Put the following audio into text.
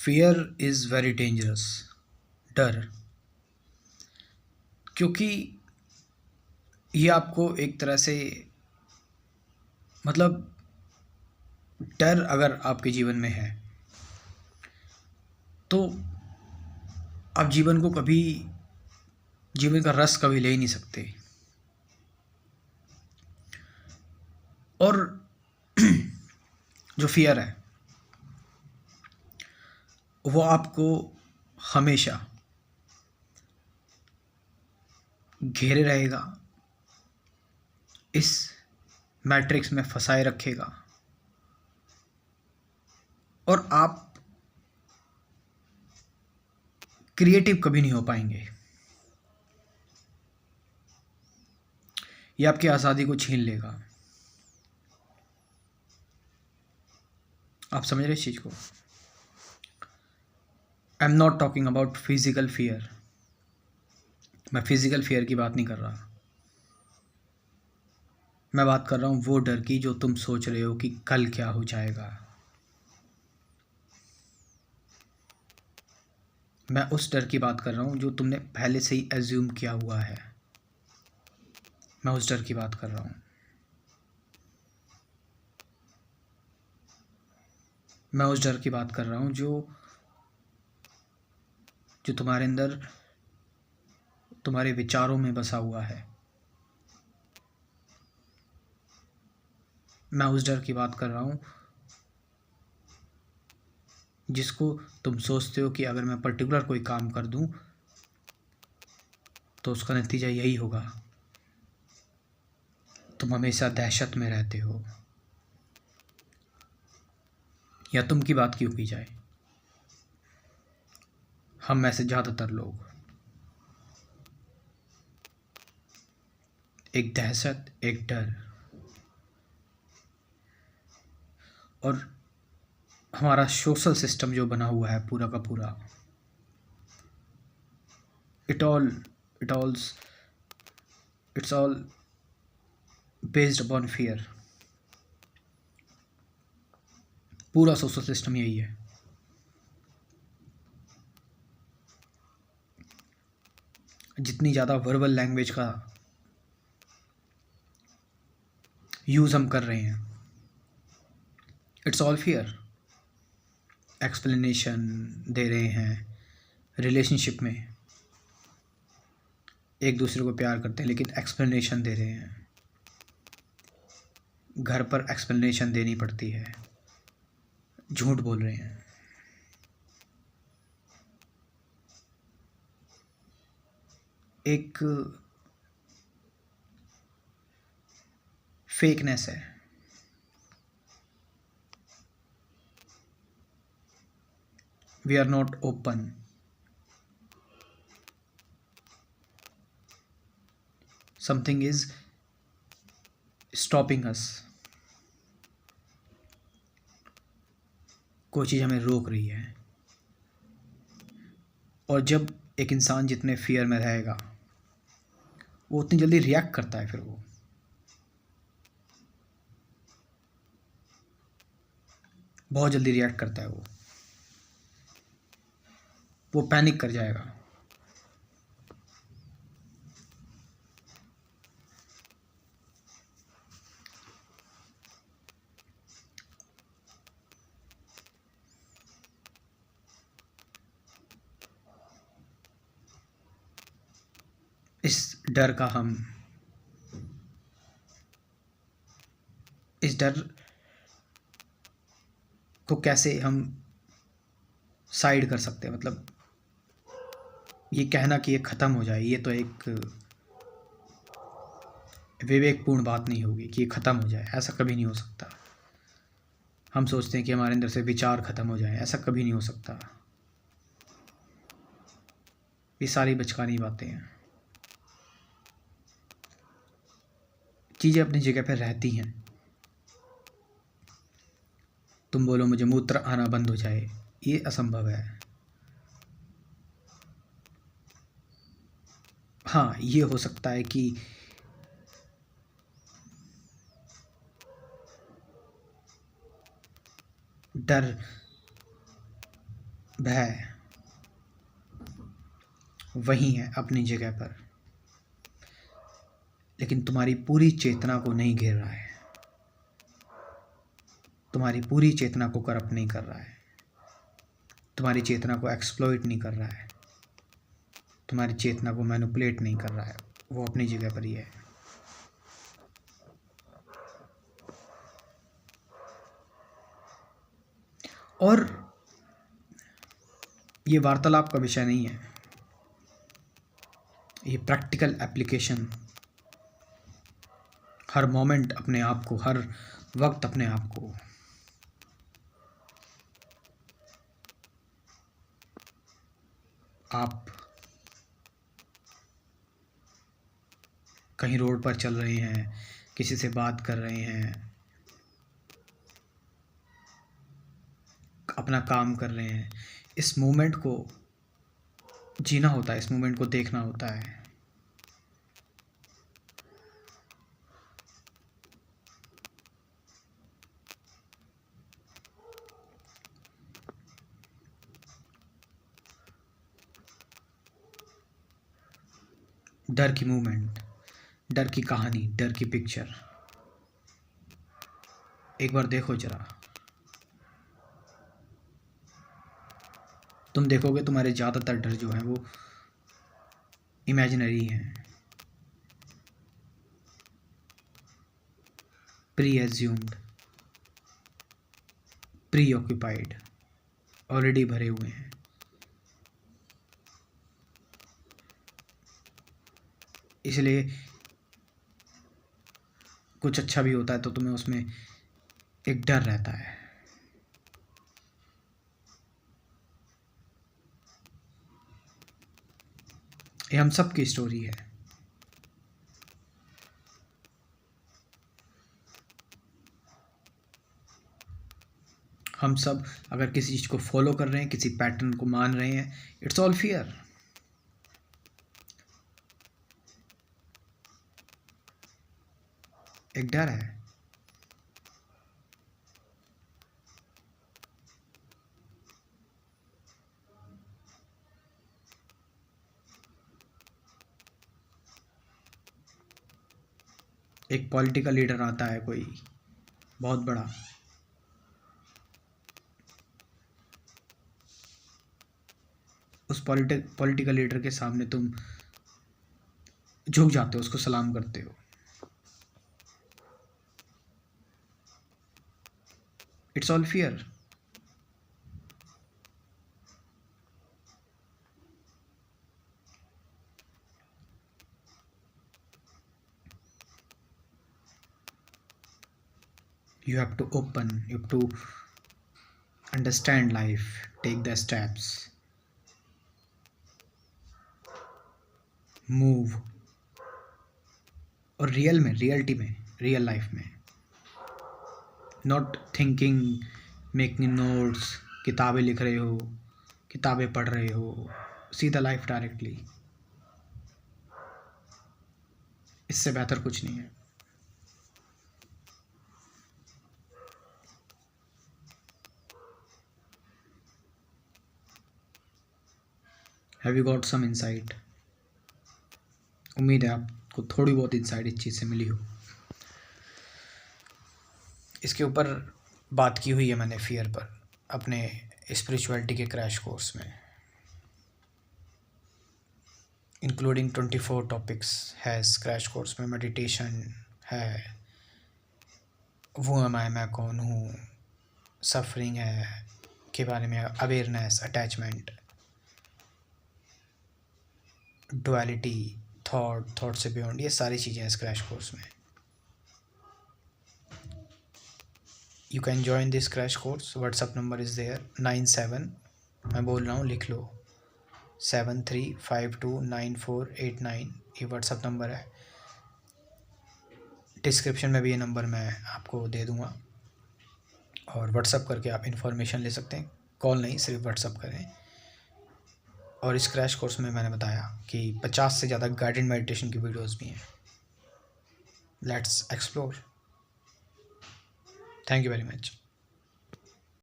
Fear is very dangerous. डर, क्योंकि ये आपको एक तरह से मतलब डर अगर आपके जीवन में है तो आप जीवन का रस कभी ले ही नहीं सकते। और जो फियर है वो आपको हमेशा घेरे रहेगा, इस मैट्रिक्स में फंसाए रखेगा और आप क्रिएटिव कभी नहीं हो पाएंगे। ये आपकी आज़ादी को छीन लेगा। आप समझ रहे इस चीज़ को? I am not talking about physical fear. मैं फिजिकल फियर की बात नहीं कर रहा। मैं बात कर रहा हूँ वो डर की जो तुम सोच रहे हो कि कल क्या हो जाएगा। मैं उस डर की बात कर रहा हूँ जो तुमने पहले से ही एज्यूम किया हुआ है। मैं उस डर की बात कर रहा हूँ। मैं उस डर की बात कर रहा हूँ जो जो तुम्हारे अंदर, तुम्हारे विचारों में बसा हुआ है। मैं उस डर की बात कर रहा हूँ जिसको तुम सोचते हो कि अगर मैं पर्टिकुलर कोई काम कर दूं तो उसका नतीजा यही होगा। तुम हमेशा दहशत में रहते हो। या तुम की बात क्यों की जाए, हम में से ज़्यादातर लोग एक दहशत, एक डर, और हमारा सोशल सिस्टम जो बना हुआ है पूरा का पूरा, it all it alls it's all based upon fear. पूरा सोशल सिस्टम यही है। जितनी ज़्यादा वर्बल लैंग्वेज का यूज़ हम कर रहे हैं, इट्स ऑल फियर। एक्सप्लेनेशन दे रहे हैं रिलेशनशिप में, एक दूसरे को प्यार करते हैं लेकिन एक्सप्लेनेशन दे रहे हैं। घर पर एक्सप्लेनेशन देनी पड़ती है, झूठ बोल रहे हैं। एक फेकनेस है। We are not open. Something is stopping us. कोई चीज़ हमें रोक रही है। और जब एक इंसान जितने फियर में रहेगा वो उतनी जल्दी रिएक्ट करता है। फिर वो बहुत जल्दी रिएक्ट करता है। वो पैनिक कर जाएगा। इस डर को कैसे हम साइड कर सकते हैं? मतलब ये कहना कि ये ख़त्म हो जाए, ये तो एक विवेकपूर्ण बात नहीं होगी कि ये ख़त्म हो जाए। ऐसा कभी नहीं हो सकता। हम सोचते हैं कि हमारे अंदर से विचार ख़त्म हो जाए, ऐसा कभी नहीं हो सकता। ये सारी बचकानी बातें हैं। चीज़ें अपनी जगह पर रहती हैं। तुम बोलो मुझे मूत्र आना बंद हो जाए, ये असंभव है। हाँ, ये हो सकता है कि डर वह वही है अपनी जगह पर, लेकिन तुम्हारी पूरी चेतना को नहीं घेर रहा है, तुम्हारी पूरी चेतना को करप्ट नहीं कर रहा है, तुम्हारी चेतना को एक्सप्लॉइट नहीं कर रहा है, तुम्हारी चेतना को मैनिपुलेट नहीं कर रहा है। वो अपनी जगह पर ही है। और ये वार्तालाप का विषय नहीं है, ये प्रैक्टिकल एप्लीकेशन, हर मोमेंट अपने आप को, हर वक्त अपने आप को आप कहीं रोड पर चल रहे हैं, किसी से बात कर रहे हैं, अपना काम कर रहे हैं, इस मोमेंट को जीना होता है, इस मोमेंट को देखना होता है। डर की मूवमेंट, डर की कहानी, डर की पिक्चर एक बार देखो जरा। तुम देखोगे तुम्हारे ज़्यादातर डर जो हैं वो इमेजिनरी हैं, pre assumed, pre occupied, already भरे हुए हैं। इसलिए कुछ अच्छा भी होता है तो तुम्हें उसमें एक डर रहता है। ये हम सब की स्टोरी है। हम सब अगर किसी चीज़ को फॉलो कर रहे हैं, किसी पैटर्न को मान रहे हैं, इट्स ऑल फियर। एक डर है। एक पॉलिटिकल लीडर आता है कोई बहुत बड़ा, उस पॉलिटिकल लीडर के सामने तुम झुक जाते हो, उसको सलाम करते हो। It's all fear. You have to open, you have to understand life, take the steps, move। और रियलिटी में, रियल लाइफ में, नॉट थिंकिंग, मेकिंग नोट्स, किताबें लिख रहे हो, किताबें पढ़ रहे हो, सी द लाइफ डायरेक्टली। इससे बेहतर कुछ नहीं है। Have you got some insight? उम्मीद है आपको थोड़ी बहुत इनसाइट इस चीज़ से मिली हो। इसके ऊपर बात की हुई है मैंने फियर पर अपने स्पिरिचुअलिटी के क्रैश कोर्स में, इंक्लूडिंग 24 टॉपिक्स है इस क्रैश कोर्स में। मेडिटेशन है, वो मैं कौन हूँ, सफरिंग है के बारे में, अवेयरनेस, अटैचमेंट, डुअलिटी, थॉट से बियॉन्ड, ये सारी चीज़ें इस क्रैश कोर्स में। You can join this crash course. WhatsApp number is there 97, मैं बोल रहा हूँ लिख लो, 73529489, ये व्हाट्सअप नंबर है। डिस्क्रिप्शन में भी ये नंबर मैं आपको दे दूँगा, और व्हाट्सअप करके आप इन्फॉर्मेशन ले सकते हैं। कॉल नहीं, सिर्फ व्हाट्सअप करें। और इस क्रैश कोर्स में मैंने बताया कि 50 से ज़्यादा गाइडेड मेडिटेशन की वीडियोस भी हैं। Let's explore. Thank you very much.